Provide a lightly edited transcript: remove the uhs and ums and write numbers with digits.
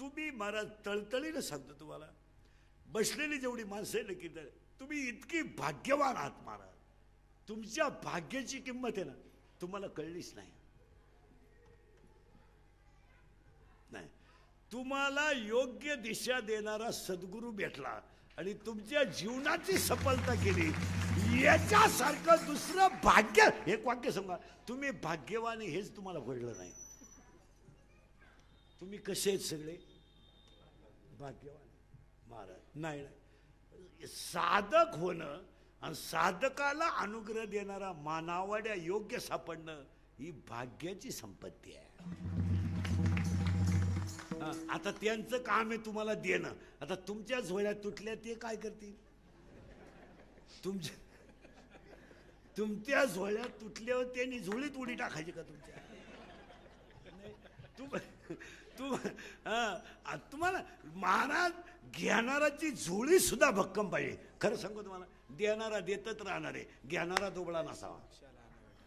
तुम्ही महाराज तळतळीनं सांगतो तुम्हाला, बसलेली जेवढी माणसं आहे ना की तुम्ही इतकी भाग्यवान आहात महाराज. तुमच्या भाग्याची किंमत आहे ना तुम्हाला कळलीच नाही. नाही, तुम्हाला योग्य दिशा देणारा सद्गुरू भेटला आणि तुमच्या जीवनाची सफलता केली, याच्यासारखं दुसरं भाग्य. एक वाक्य सांगा, तुम्ही भाग्यवान हेच तुम्हाला कळलं नाही. तुम्ही कसे आहेत सगळे भाग्यवान महाराज. नाही, साधक होणं आणि साधकाला अनुग्रह देणारा मानावड्या योग्य सापडणं ही भाग्याची संपत्ती आहे. आता त्यांचं काम आहे तुम्हाला देणं. आता तुमच्या झोळ्या तुटल्या ते काय करतील? तुमच्या झोळ्या तुटल्यावर त्यांनी झोळीत उडी टाकायची का तुमच्या? तुम्हाला महाराज घेणाराची झोळी सुद्धा भक्कम पाहिजे. खरं सांगू तुम्हाला, देणारा देतच राहणार आहे, घेणारा दुबळा नसावा.